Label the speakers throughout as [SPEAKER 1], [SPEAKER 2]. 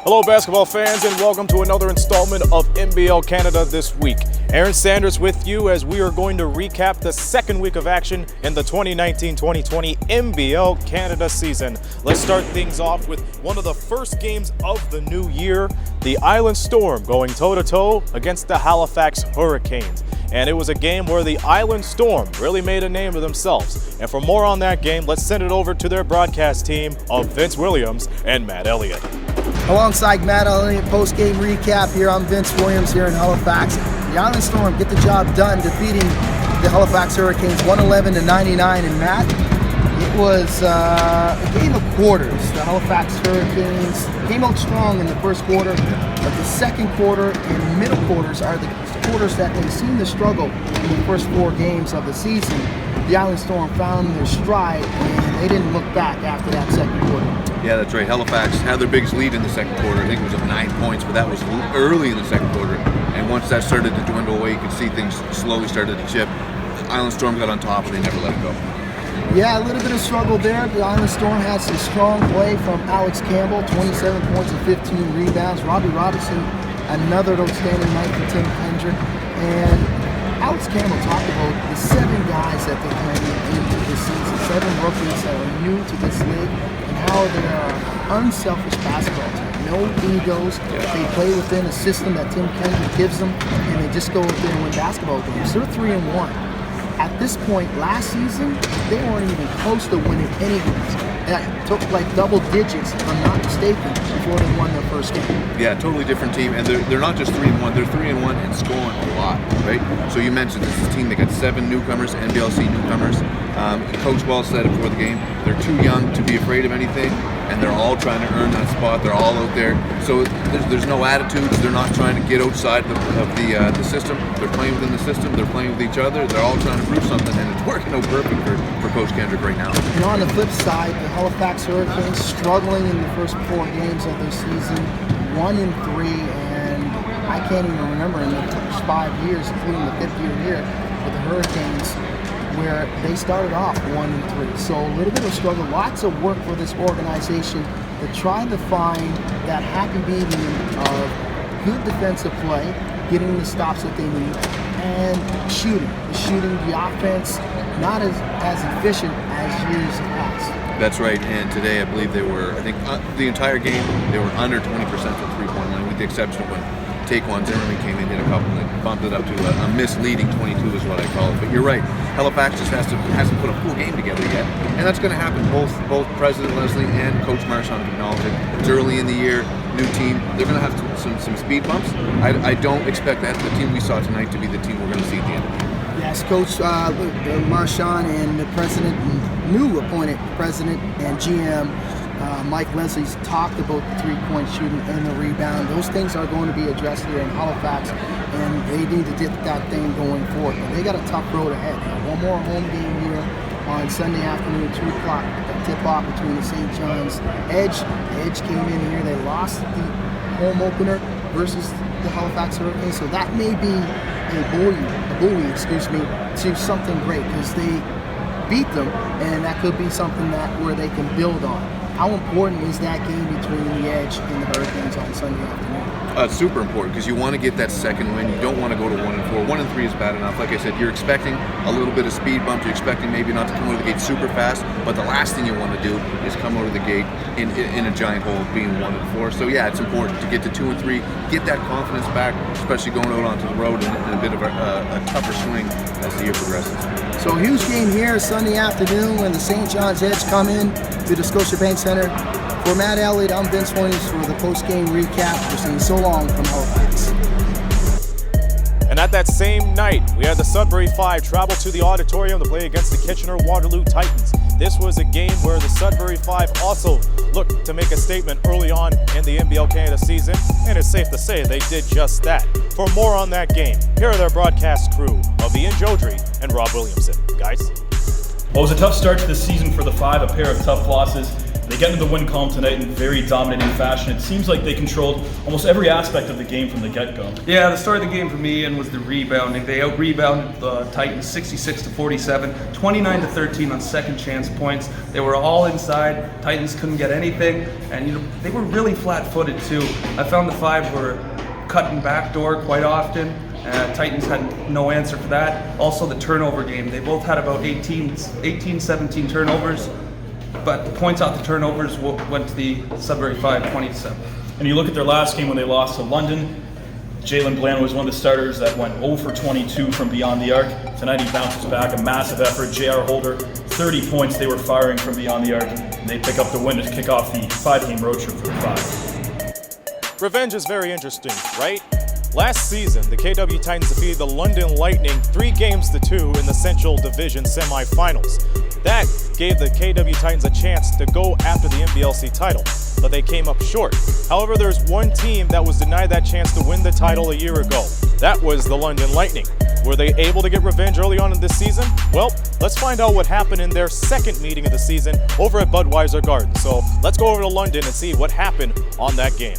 [SPEAKER 1] Hello basketball fans, and welcome to another installment of NBL Canada This Week. Aaron Sanders with you as we are going to recap the second week of action in the 2019-2020 NBL Canada season. Let's start things off with one of the first games of the new year, the Island Storm going toe-to-toe against the Halifax Hurricanes. And it was a game where the Island Storm really made a name of themselves. And for more on that game, let's send it over to their broadcast team of Vince Williams and Matt Elliott.
[SPEAKER 2] Alongside Matt Elliott, post-game recap here. I'm Vince Williams here in Halifax. The Island Storm get the job done, defeating the Halifax Hurricanes 111-99. And Matt, it was a game of quarters. The Halifax Hurricanes came out strong in the first quarter, but the second quarter and middle quarters are the quarters that they seem to struggle in the first four games of the season. The Island Storm found their stride, and they didn't look back after that second quarter.
[SPEAKER 3] Yeah, that's right. Halifax had their biggest lead in the second quarter. I think it was up 9 points, but that was early in the second quarter. And once that started to dwindle away, you could see things slowly started to chip. The Island Storm got on top, and they never let it go.
[SPEAKER 2] Yeah, a little bit of struggle there. The Island Storm had some strong play from Alex Campbell, 27 points and 15 rebounds. Robbie Robinson, another outstanding night for Tim Kendrick. And Alex Campbell talked about the 7 guys that they're playing into this season, 7 rookies that are new to this league, and how they are an unselfish basketball team. No egos. They play within a system that Tim Kendrick gives them, and they just go out there and win basketball games. They're 3-1. At this point last season, they weren't even close to winning any games. It took like double digits, if I'm not mistaken, before they won their first game.
[SPEAKER 3] Yeah, totally different team, and they're not just 3-1, they're 3-1 and scoring a lot, right? So you mentioned this is a team that got 7 newcomers, NBLC newcomers. Coach Wells said it before the game, they're too young to be afraid of anything, and they're all trying to earn that spot. They're all out there. So there's no attitudes. They're not trying to get outside of the system. They're playing within the system. They're playing with each other. They're all trying to prove something, and it's working out perfect for Coach Kendrick right now.
[SPEAKER 2] And on the flip side, the Halifax Hurricanes struggling in the first 4 games of their season, 1-3, and I can't even remember in the first 5 years, including the 5th year here with the Hurricanes, where they started off 1-3. So a little bit of struggle, lots of work for this organization to try to find that happy medium of good defensive play, getting the stops that they need, and shooting. The offense not as efficient as years past.
[SPEAKER 3] That's right, and today I believe they were, the entire game, they were under 20% from three-point line, with the exception of when Taquan Zimmerman came in, hit a couple, and bumped it up to a misleading 22 is what I call it. But you're right, Halifax just hasn't put a full game together yet, and that's going to happen. Both President Leslie and Coach Marchand acknowledge it. It's early in the year, new team. They're going to have some speed bumps. I don't expect that the team we saw tonight to be the team we're going to see at the end of the year.
[SPEAKER 2] Yes, Coach Marchand and the president, new appointed president and GM, Mike Leslie's talked about the three-point shooting and the rebound. Those things are going to be addressed here in Halifax, and they need to get that thing going forward. But they got a tough road ahead. One more home game here on Sunday afternoon, 2 o'clock, a tip-off between the St. John's Edge. The Edge came in here. They lost the home opener versus the Halifax Hurricanes, so that may be a buoy, to something great, because they beat them, and that could be something where they can build on. How important is that game between the Edge and the Hurricanes on Sunday afternoon?
[SPEAKER 3] It's super important because you want to get that second win. You don't want to go to 1-4. 1-3 is bad enough. Like I said, you're expecting a little bit of speed bump. You're expecting maybe not to come out of the gate super fast, but the last thing you want to do is come out of the gate in a giant hole being 1-4. So yeah, it's important to get to 2-3, get that confidence back, especially going out onto the road in a bit of a tougher swing as the year progresses.
[SPEAKER 2] So a huge game here Sunday afternoon when the St. John's Edge come in to the Scotiabank Center. For Matt Elliott, I'm Vince Williams for the post-game recap. We're saying so long from Halifax.
[SPEAKER 1] And at that same night, we had the Sudbury 5 travel to the auditorium to play against the Kitchener-Waterloo Titans. This was a game where the Sudbury 5 also looked to make a statement early on in the NBL Canada season, and it's safe to say they did just that. For more on that game, here are their broadcast crew of Ian Jodry and Rob Williamson. Guys?
[SPEAKER 4] Well, it was a tough start to the season for the 5, a pair of tough losses They get into the win column tonight in very dominating fashion. It seems like they controlled almost every aspect of the game from the get-go.
[SPEAKER 5] Yeah, the story of the game for me was the rebounding. They out-rebounded the Titans 66-47, 29-13 on second chance points. They were all inside. Titans couldn't get anything, and they were really flat-footed too. I found the five were cutting backdoor quite often. Titans had no answer for that. Also the turnover game. They both had about 18-17 turnovers. But the points off the turnovers went to the Sudbury 5, 20-7.
[SPEAKER 4] And you look at their last game when they lost to London, Jalen Bland was one of the starters that went 0 for 22 from beyond the arc. Tonight he bounces back, a massive effort. J.R. Holder, 30 points they were firing from beyond the arc. And they pick up the win to kick off the 5-game road trip for the Five.
[SPEAKER 1] Revenge is very interesting, right? Last season, the KW Titans defeated the London Lightning 3-2 in the Central Division semifinals. That gave the KW Titans a chance to go after the NBLC title, but they came up short. However, there's one team that was denied that chance to win the title a year ago. That was the London Lightning. Were they able to get revenge early on in this season? Well, let's find out what happened in their second meeting of the season over at Budweiser Gardens. So let's go over to London and see what happened on that game.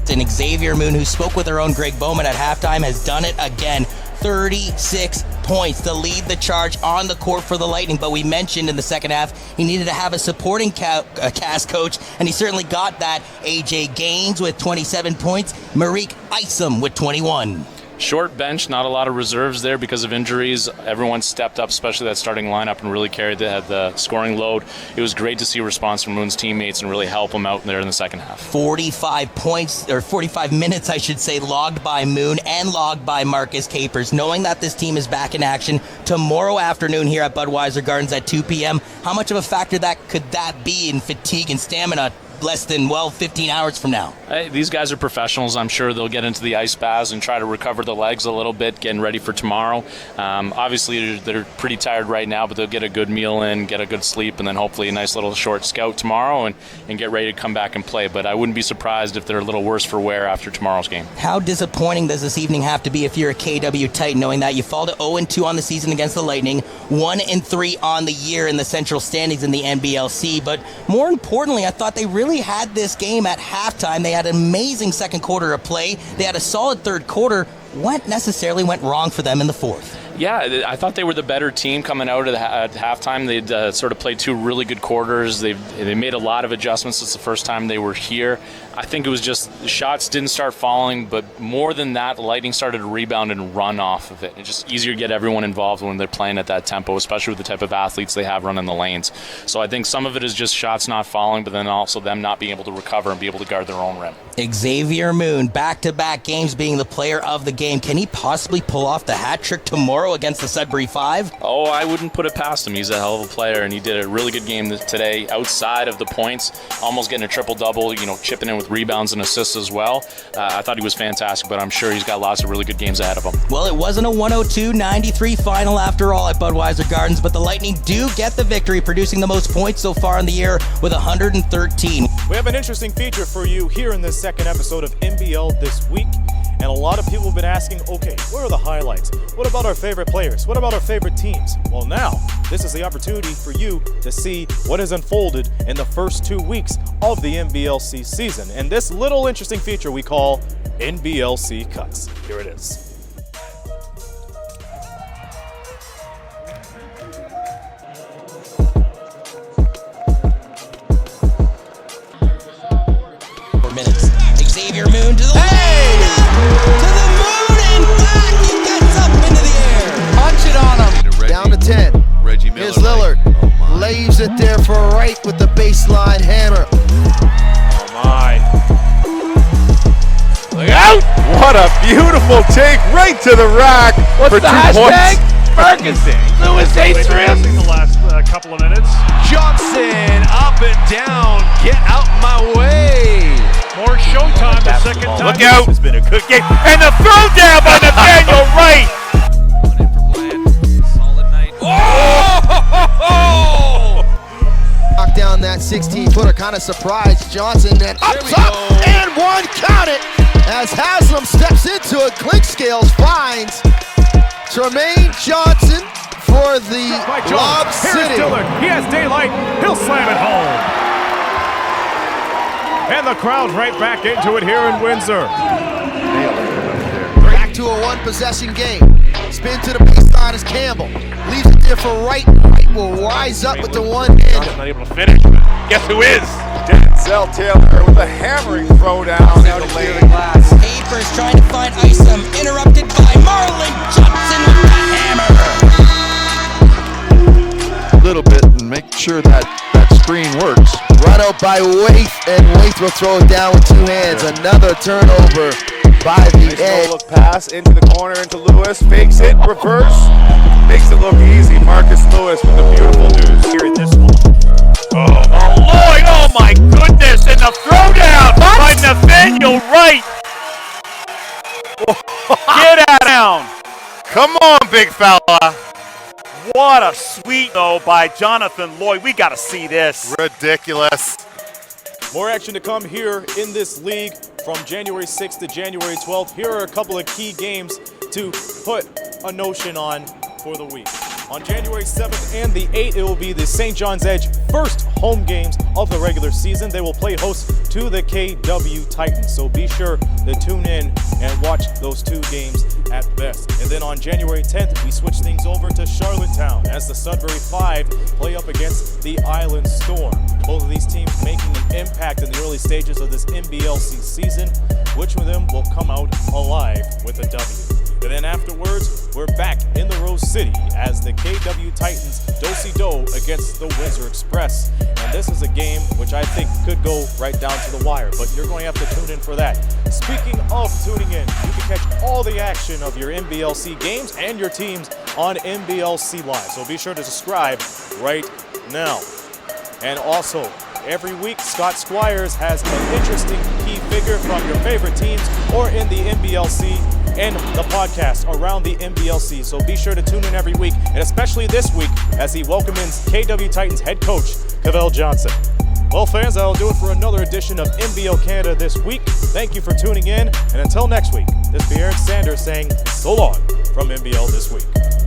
[SPEAKER 6] And Xavier Moon, who spoke with our own Greg Bowman at halftime, has done it again. 36 points to lead the charge on the court for the Lightning. But we mentioned in the second half he needed to have a supporting cast coach, and he certainly got that. AJ Gaines with 27 points, Marique Isom with 21.
[SPEAKER 7] Short bench, not a lot of reserves there because of injuries. Everyone stepped up, especially that starting lineup, and really carried the scoring load. It was great to see a response from Moon's teammates and really help them out there in the second half. 45 points, or 45 minutes, I should say, logged by Moon and logged by Marcus Capers. Knowing that this team is back in action tomorrow afternoon here at Budweiser Gardens at 2 p.m., how much of a factor could that be in fatigue and stamina less than, 15 hours from now? These guys are professionals. I'm sure they'll get into the ice baths and try to recover the legs a little bit, getting ready for tomorrow. Obviously, they're pretty tired right now, but they'll get a good meal in, get a good sleep, and then hopefully a nice little short scout tomorrow and get ready to come back and play. But I wouldn't be surprised if they're a little worse for wear after tomorrow's game.
[SPEAKER 6] How disappointing does this evening have to be if you're a KW Titan, knowing that you fall to 0-2 on the season against the Lightning, 1-3 on the year in the central standings in the NBLC, but more importantly, I thought they really had this game at halftime. They had an amazing second quarter of play. They had a solid third quarter. What necessarily went wrong for them in the fourth?
[SPEAKER 7] Yeah, I thought they were the better team coming out at halftime. They'd sort of played two really good quarters. They made a lot of adjustments. It's the first time they were here. I think it was just the shots didn't start falling, but more than that, the Lightning started to rebound and run off of it. It's just easier to get everyone involved when they're playing at that tempo, especially with the type of athletes they have running the lanes. So I think some of it is just shots not falling, but then also them not being able to recover and be able to guard their own rim.
[SPEAKER 6] Xavier Moon, back-to-back games being the player of the game. Can he possibly pull off the hat trick tomorrow against the Sudbury 5?
[SPEAKER 7] Oh, I wouldn't put it past him. He's a hell of a player, and he did a really good game today outside of the points, almost getting a triple-double, chipping in with rebounds and assists as well. I thought he was fantastic, but I'm sure he's got lots of really good games ahead of him.
[SPEAKER 6] Well, it wasn't a 102-93 final after all at Budweiser Gardens, but the Lightning do get the victory, producing the most points so far in the year with 113.
[SPEAKER 1] We have an interesting feature for you here in this second episode of NBL This Week. And a lot of people have been asking, okay, what are the highlights? What about our favorite players? What about our favorite teams? Well, now, this is the opportunity for you to see what has unfolded in the first 2 weeks of the NBLC season. And this little interesting feature we call NBL See Cuts. Here it is.
[SPEAKER 6] Minutes. Xavier Moon to the lane, to the moon and back. He gets up into the air.
[SPEAKER 2] Punch it on him. Down to 10.
[SPEAKER 3] Reggie Miller.
[SPEAKER 2] Here's Lillard. Lays it there for right with the baseline hammer.
[SPEAKER 1] Oh my. Look out! What a beautiful take right to the rack.
[SPEAKER 8] What's
[SPEAKER 1] for
[SPEAKER 8] the
[SPEAKER 1] 2
[SPEAKER 8] hashtag?
[SPEAKER 1] points.
[SPEAKER 8] Ferguson. Lewis Atrium.
[SPEAKER 9] The last couple of minutes.
[SPEAKER 8] Johnson up and down. Get out my way.
[SPEAKER 9] More showtime the second time.
[SPEAKER 1] Look out! It's been a good game. And the throw down by Nathaniel Wright.
[SPEAKER 8] Solid night. Oh!
[SPEAKER 2] Knock down that 16-footer, kind of surprised Johnson, and up top, and one, count it, as Haslam steps into it. Clinkscales finds Tremaine Johnson for the Lob City.
[SPEAKER 1] Here's Dillard. He has daylight. He'll slam it home. And the crowd right back into it here in Windsor.
[SPEAKER 2] Back to a one-possession game. Spin to the baseline is Campbell. Leaves it there for Wright. Wright will rise up with the one-hander.
[SPEAKER 8] Not able to finish. Guess who is?
[SPEAKER 10] Denzel Taylor with a hammering throwdown out of the glass.
[SPEAKER 6] Papers trying to find Isom, interrupted by Marlon Johnson with the hammer.
[SPEAKER 10] A little bit and make sure that screen works.
[SPEAKER 2] Run out by Waith, and Waith will throw it down with two hands. Another turnover by the edge.
[SPEAKER 10] Look pass into the corner into Lewis. Fakes it, reverse. Makes it look easy. Marcus Lewis with the beautiful news.
[SPEAKER 9] Here at this one. Oh, Lloyd, oh my goodness, and the throwdown by Nathaniel Wright. Get out down.
[SPEAKER 8] Come on, big fella.
[SPEAKER 9] What a sweep, though, by Jonathan Lloyd. We got to see this.
[SPEAKER 8] Ridiculous.
[SPEAKER 1] More action to come here in this league from January 6th to January 12th. Here are a couple of key games to put a notion on for the week. On January 7th and the 8th, it will be the St. John's Edge first home games of the regular season. They will play host to the KW Titans, so be sure to tune in and watch those two games at best. And then on January 10th, we switch things over to Charlottetown as the Sudbury 5 play up against the Island Storm. Both of these teams making an impact in the early stages of this NBLC season. Which of them will come out alive with a W? And then afterwards, we're back in the Rose City as the KW Titans do-si-do against the Windsor Express. And this is a game which I think could go right down to the wire, but you're going to have to tune in for that. Speaking of tuning in, you can catch all the action of your NBLC games and your teams on NBLC Live. So be sure to subscribe right now. And also, every week, Scott Squires has an interesting key figure from your favorite teams or in the NBLC and the podcast around the NBLC. So be sure to tune in every week, and especially this week as he welcomes KW Titans head coach, Cavell Johnson. Well, fans, that'll do it for another edition of NBL Canada this week. Thank you for tuning in, and until next week, this is Aaron Sanders saying so long from NBL This Week.